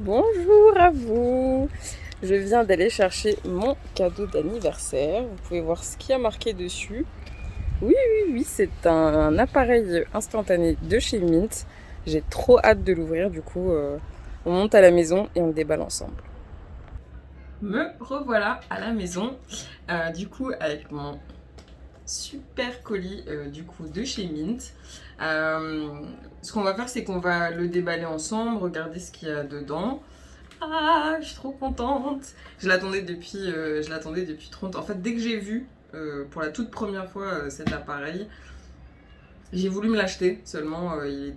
Bonjour à vous. Je viens d'aller chercher mon cadeau d'anniversaire. Vous pouvez voir ce qu'il y a marqué dessus. Oui, oui, oui, c'est un appareil instantané de chez Mint. J'ai trop hâte de l'ouvrir, du coup, on monte à la maison et on le déballe ensemble. Me revoilà à la maison, du coup, avec mon super colis du coup de chez Mint. Ce qu'on va faire, c'est qu'on va le déballer ensemble, regarder ce qu'il y a dedans. Ah, je suis trop contente. Je l'attendais depuis trop longtemps. En fait, dès que j'ai vu pour la toute première fois cet appareil, j'ai voulu me l'acheter. Seulement, il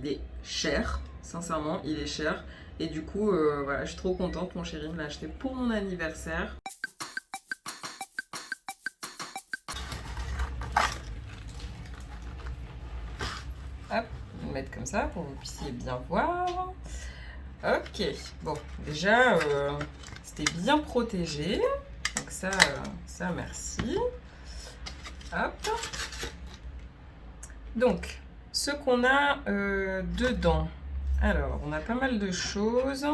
est cher. Sincèrement, il est cher. Et du coup, voilà, je suis trop contente. Mon chéri me l'a acheté pour mon anniversaire. Hop, je vais le mettre comme ça pour que vous puissiez bien voir. Ok, bon, déjà, c'était bien protégé. Donc ça merci. Hop. Donc, ce qu'on a dedans. Alors, on a pas mal de choses.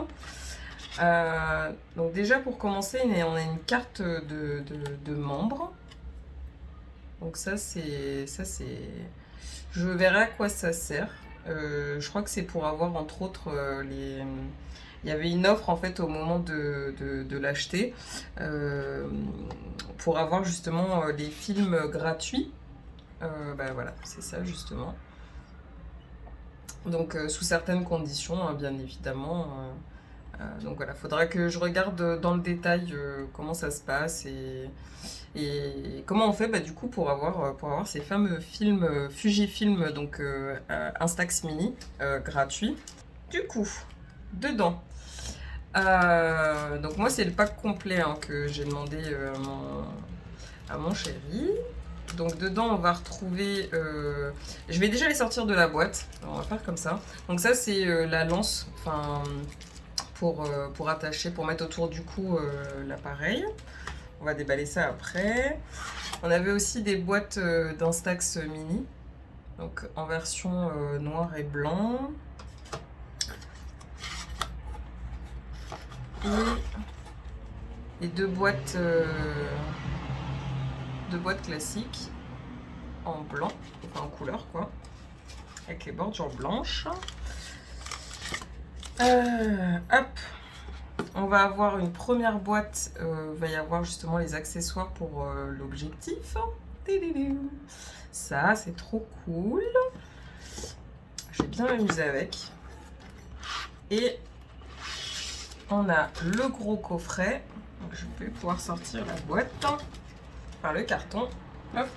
Donc déjà, pour commencer, on a une carte de membre. Donc ça, c'est... Je verrai à quoi ça sert. Je crois que c'est pour avoir, entre autres, les... Il y avait une offre en fait au moment de l'acheter pour avoir justement les films gratuits. Bah voilà, c'est ça justement. Donc sous certaines conditions, hein, bien évidemment. Donc voilà, faudra que je regarde dans le détail comment ça se passe et comment on fait bah, du coup pour avoir ces fameux films Fujifilm, donc Instax Mini gratuits. Du coup, dedans, donc moi c'est le pack complet hein, que j'ai demandé à mon chéri. Donc dedans on va retrouver, je vais déjà les sortir de la boîte, on va faire comme ça. Donc ça c'est la lance, enfin pour attacher, pour mettre autour du cou l'appareil. On va déballer ça après. On avait aussi des boîtes d'Instax Mini, donc en version noir et blanc. Et deux boîtes classiques en blanc, enfin en couleur quoi, avec les bordures blanches. Hop, on va avoir une première boîte, il va y avoir justement les accessoires pour l'objectif. Ça, c'est trop cool. Je vais bien m'amuser avec. Et on a le gros coffret. Donc, je vais pouvoir sortir la boîte, enfin le carton. Hop.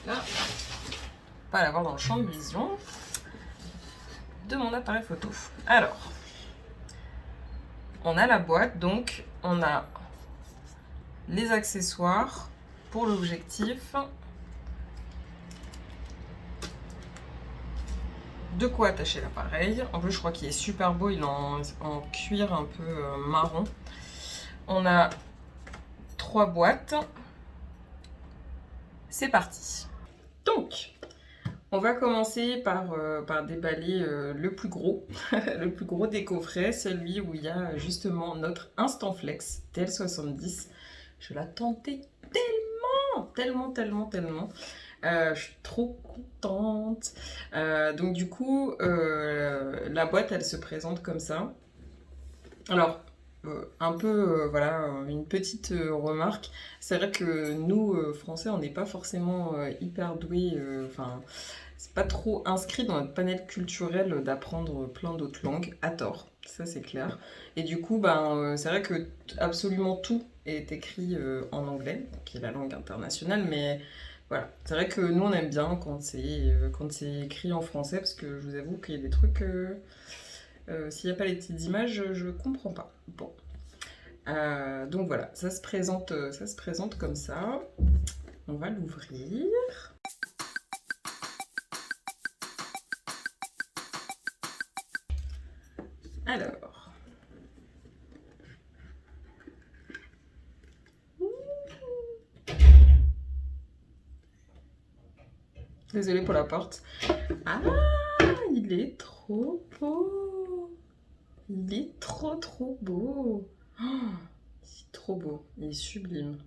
Voilà. Pas l'avoir dans le champ de vision de mon appareil photo. Alors, on a la boîte, donc on a les accessoires pour l'objectif, de quoi attacher l'appareil. En plus, je crois qu'il est super beau, il est en cuir un peu marron. On a 3 boîtes. C'est parti. Donc, on va commencer par déballer le plus gros, le plus gros des coffrets, celui où il y a justement notre Instant Flex TL70. Je l'attendais tellement. Je suis trop contente. Donc du coup, la boîte, elle se présente comme ça. Alors, un peu, voilà, une petite remarque. C'est vrai que nous, Français, on n'est pas forcément hyper doués. Enfin, c'est pas trop inscrit dans notre panel culturel d'apprendre plein d'autres langues, à tort, ça c'est clair. Et du coup, ben, c'est vrai que absolument tout est écrit en anglais, qui est la langue internationale, mais voilà. C'est vrai que nous, on aime bien quand c'est écrit en français, parce que je vous avoue qu'il y a des trucs, s'il n'y a pas les petites images, je comprends pas. Bon. Donc voilà, ça se présente comme ça. On va l'ouvrir. Alors, Désolée pour la porte. Ah, il est trop beau. Il est trop beau. Oh, il est trop beau. Il est sublime.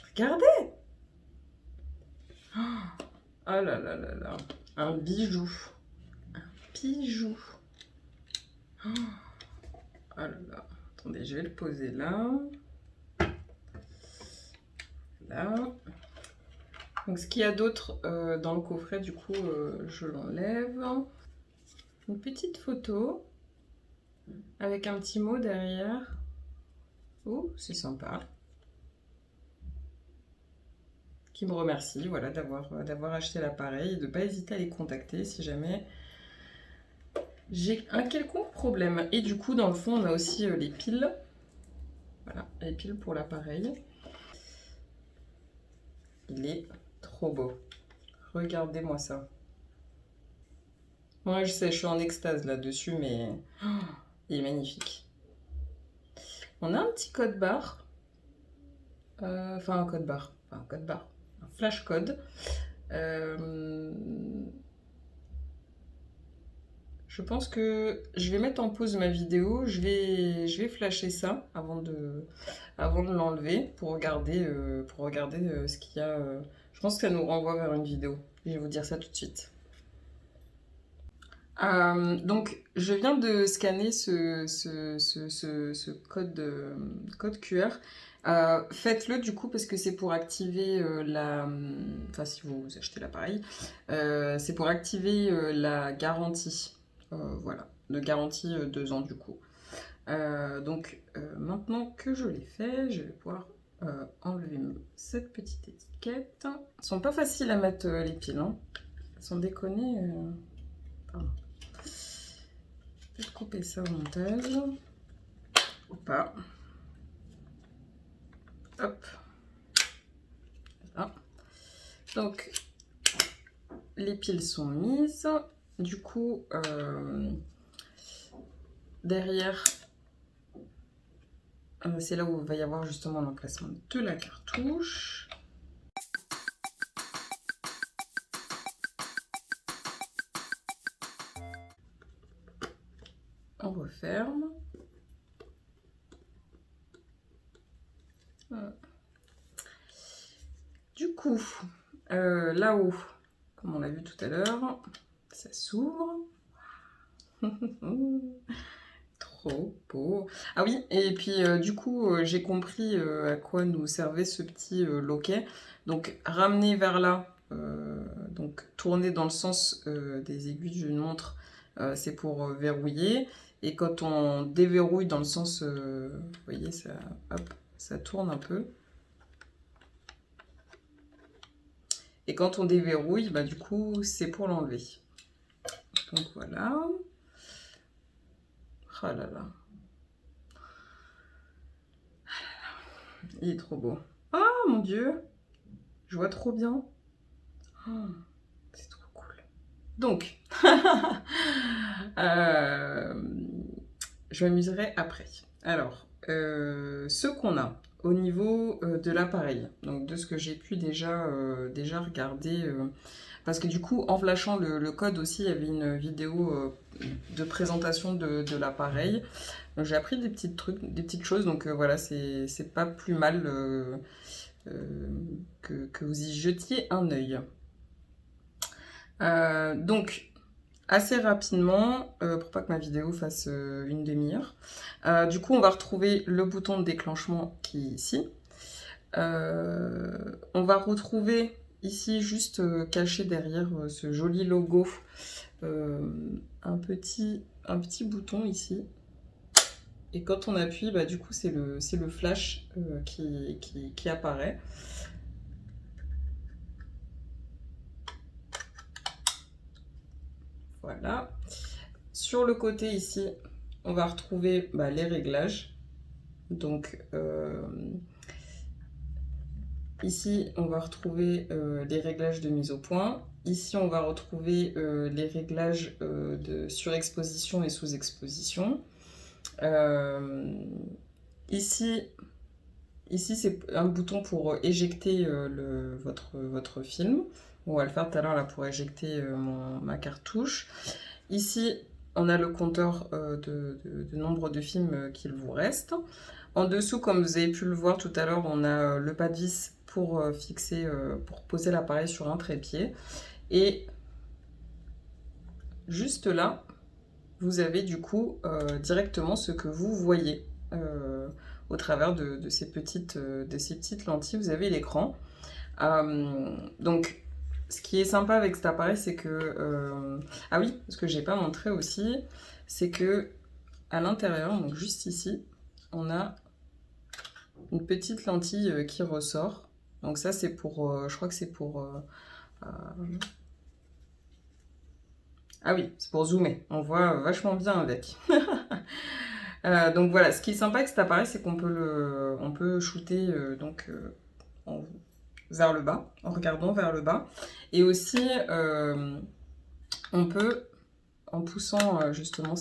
Regardez. Oh là là là là. Un bijou. Un bijou. Oh là là. Attendez, je vais le poser là. Là. Donc ce qu'il y a d'autre dans le coffret, du coup, je l'enlève. Une petite photo avec un petit mot derrière. Oh, c'est sympa. Qui me remercie, voilà, d'avoir acheté l'appareil et de ne pas hésiter à les contacter si jamais j'ai un quelconque problème. Et du coup, dans le fond, on a aussi les piles. Voilà, les piles pour l'appareil. Il est trop beau. Regardez-moi ça. Moi, je sais, je suis en extase là-dessus, mais oh, il est magnifique. On a un petit code barre. Enfin, un code barre. Enfin, un code barre. Un flash code. Je pense que je vais mettre en pause ma vidéo. Je vais flasher ça avant de l'enlever pour regarder, ce qu'il y a. Je pense que ça nous renvoie vers une vidéo. Je vais vous dire ça tout de suite. Donc, je viens de scanner ce code QR. Faites-le du coup parce que c'est pour activer Enfin, si vous achetez l'appareil, c'est pour activer la garantie. Voilà, de garantie 2 ans du coup. Donc, maintenant que je l'ai fait, je vais pouvoir enlever cette petite étiquette. Elles sont pas faciles à mettre les piles, hein. Sans déconner. Pardon. Je vais couper ça au montage. Ou pas. Hop. Voilà. Donc, les piles sont mises. Du coup, derrière, c'est là où il va y avoir justement l'emplacement de la cartouche. On referme. Du coup, là-haut, comme on l'a vu tout à l'heure, ça s'ouvre. Trop beau. Ah oui, et puis du coup, j'ai compris à quoi nous servait ce petit loquet. Donc, ramener vers là, donc tourner dans le sens des aiguilles d'une montre, c'est pour verrouiller. Et quand on déverrouille dans le sens, vous voyez, ça, hop, ça tourne un peu. Et quand on déverrouille, bah, du coup, c'est pour l'enlever. Donc voilà. Oh là là. Il est trop beau. Ah mon Dieu. Je vois trop bien. Oh, c'est trop cool. Donc, je m'amuserai après. Alors, ce qu'on a au niveau de l'appareil, donc de ce que j'ai pu déjà regarder, parce que du coup, en flashant le code aussi, il y avait une vidéo de présentation de l'appareil. J'ai appris des petites choses, donc voilà, c'est pas plus mal que vous y jetiez un œil. Donc, assez rapidement, pour pas que ma vidéo fasse une demi-heure, du coup, on va retrouver le bouton de déclenchement qui est ici. On va retrouver ici, juste caché derrière ce joli logo, un petit bouton ici. Et quand on appuie, bah, du coup, c'est le flash qui apparaît. Voilà. Sur le côté ici, on va retrouver les réglages. Donc, ici, on va retrouver les réglages de mise au point. Ici, on va retrouver les réglages de surexposition et sous-exposition. Ici, c'est un bouton pour éjecter votre film. On va le faire tout à l'heure là pour éjecter ma cartouche. Ici, on a le compteur de nombre de films qu'il vous reste. En dessous, comme vous avez pu le voir tout à l'heure, on a le pas de vis pour fixer, pour poser l'appareil sur un trépied. Et juste là, vous avez du coup directement ce que vous voyez au travers de ces petites lentilles. Vous avez l'écran. Donc, ce qui est sympa avec cet appareil, c'est que... ah oui, ce que j'ai pas montré aussi, c'est que à l'intérieur, donc juste ici, on a une petite lentille qui ressort. Donc ça, c'est pour... je crois que c'est pour... ah oui, c'est pour zoomer. On voit vachement bien avec. Donc voilà, ce qui est sympa avec cet appareil, c'est qu'on peut shooter vers le bas, en regardant vers le bas. Et aussi, on peut, en poussant justement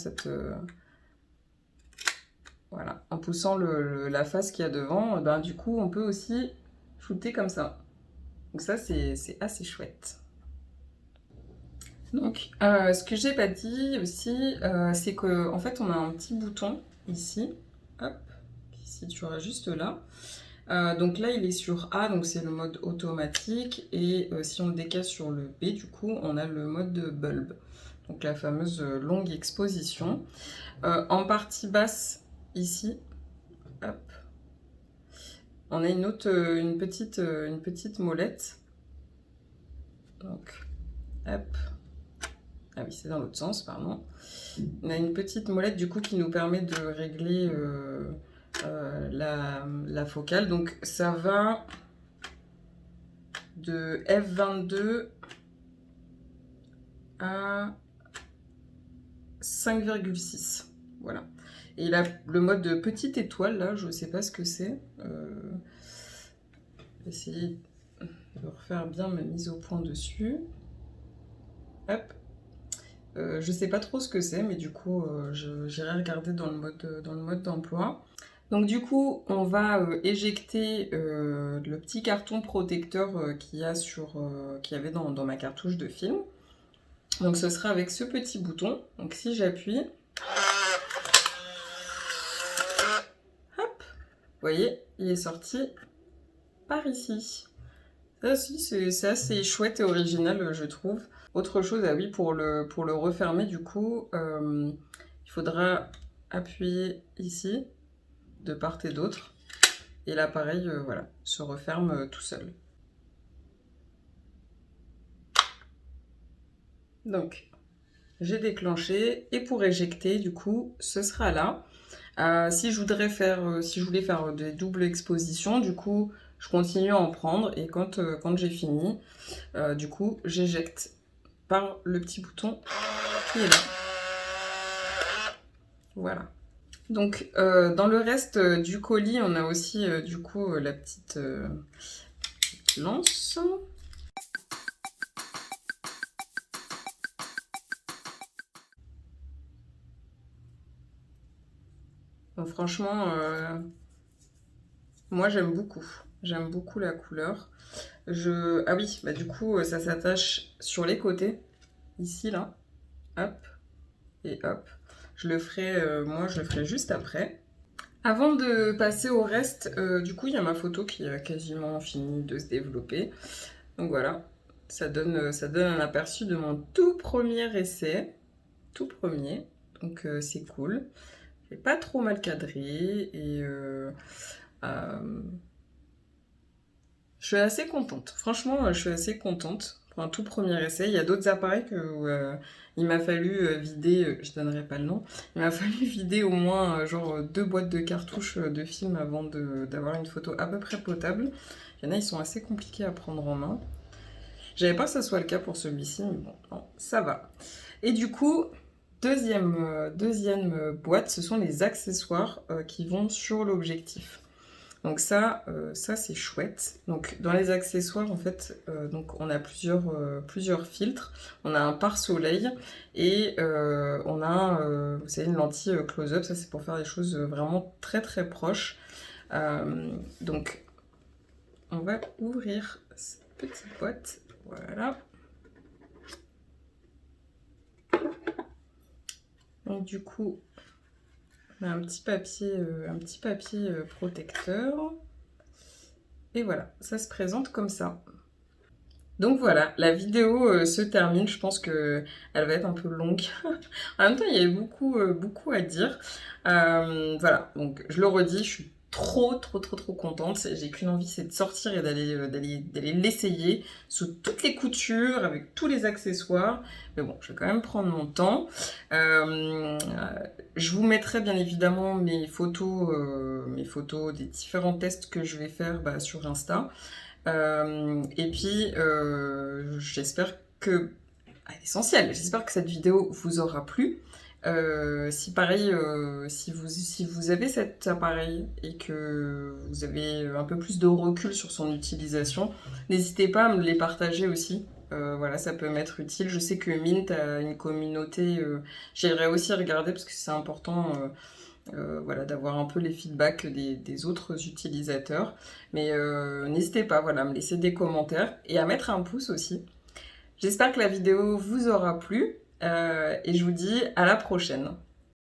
voilà, en poussant la face qu'il y a devant, ben, du coup, on peut aussi shooter comme ça. Donc ça, c'est assez chouette. Donc, ce que j'ai pas dit aussi, c'est qu'en fait, on a un petit bouton ici, hop, qui se situera juste là. Donc là, il est sur A, donc c'est le mode automatique. Et si on le décale sur le B, du coup, on a le mode bulb. Donc la fameuse longue exposition. En partie basse, ici, hop, on a une petite molette. Donc, hop. Ah oui, c'est dans l'autre sens, pardon. On a une petite molette, du coup, qui nous permet de régler la focale. Donc ça va de f22 à 5,6. Voilà. Et là, le mode de petite étoile, là, je ne sais pas ce que c'est. Essayer de refaire bien ma mise au point dessus. Hop. Je ne sais pas trop ce que c'est, mais du coup, j'irai regarder dans le mode d'emploi. Donc du coup, on va éjecter le petit carton protecteur qu'il y avait dans ma cartouche de film. Donc ce sera avec ce petit bouton. Donc si j'appuie, hop, vous voyez, il est sorti par ici. Ça aussi, c'est assez chouette et original, je trouve. Autre chose, ah oui, pour le refermer, du coup, il faudra appuyer ici, de part et d'autre. Et l'appareil, voilà, se referme tout seul. Donc, j'ai déclenché. Et pour éjecter, du coup, ce sera là. Si je voulais faire des doubles expositions, du coup, je continue à en prendre. Et quand j'ai fini, du coup, j'éjecte par le petit bouton qui est là. Voilà. Donc, dans le reste du colis, on a aussi, du coup, la petite lance. Donc, franchement, moi, j'aime beaucoup. J'aime beaucoup la couleur. Ah oui, bah, du coup, ça s'attache sur les côtés. Ici, là. Hop. Et hop. Moi, je le ferai juste après. Avant de passer au reste, du coup, il y a ma photo qui a quasiment fini de se développer. Donc voilà, ça donne un aperçu de mon tout premier essai. Tout premier. Donc c'est cool. J'ai pas trop mal cadré et je suis assez contente. Franchement, je suis assez contente pour un tout premier essai. Il y a d'autres appareils que il m'a fallu vider, je donnerai pas le nom, il m'a fallu vider au moins genre 2 boîtes de cartouches de film avant d'avoir une photo à peu près potable. Il y en a, ils sont assez compliqués à prendre en main. J'avais pas que ça soit le cas pour celui-ci, mais bon, non, ça va. Et du coup, deuxième boîte, ce sont les accessoires qui vont sur l'objectif. Donc ça c'est chouette. Donc dans les accessoires, en fait, donc on a plusieurs filtres. On a un pare-soleil et on a, vous savez, une lentille close-up. Ça c'est pour faire des choses vraiment très très proches. Donc on va ouvrir cette petite boîte. Voilà. Donc du coup, on a un petit papier protecteur. Et voilà, ça se présente comme ça. Donc voilà, la vidéo se termine. Je pense qu'elle va être un peu longue. En même temps, il y avait beaucoup à dire. Voilà, donc je le redis, je suis trop contente. J'ai qu'une envie, c'est de sortir et d'aller l'essayer sous toutes les coutures, avec tous les accessoires. Mais bon, je vais quand même prendre mon temps. Je vous mettrai bien évidemment mes photos des différents tests que je vais faire sur Insta. Et puis, j'espère que... L'essentiel, j'espère que cette vidéo vous aura plu. Si pareil, si vous avez cet appareil et que vous avez un peu plus de recul sur son utilisation, n'hésitez pas à me les partager aussi. Voilà, ça peut m'être utile. Je sais que Mint a une communauté, j'irai aussi regarder parce que c'est important voilà, d'avoir un peu les feedbacks des autres utilisateurs. Mais n'hésitez pas voilà, à me laisser des commentaires et à mettre un pouce aussi. J'espère que la vidéo vous aura plu et je vous dis à la prochaine.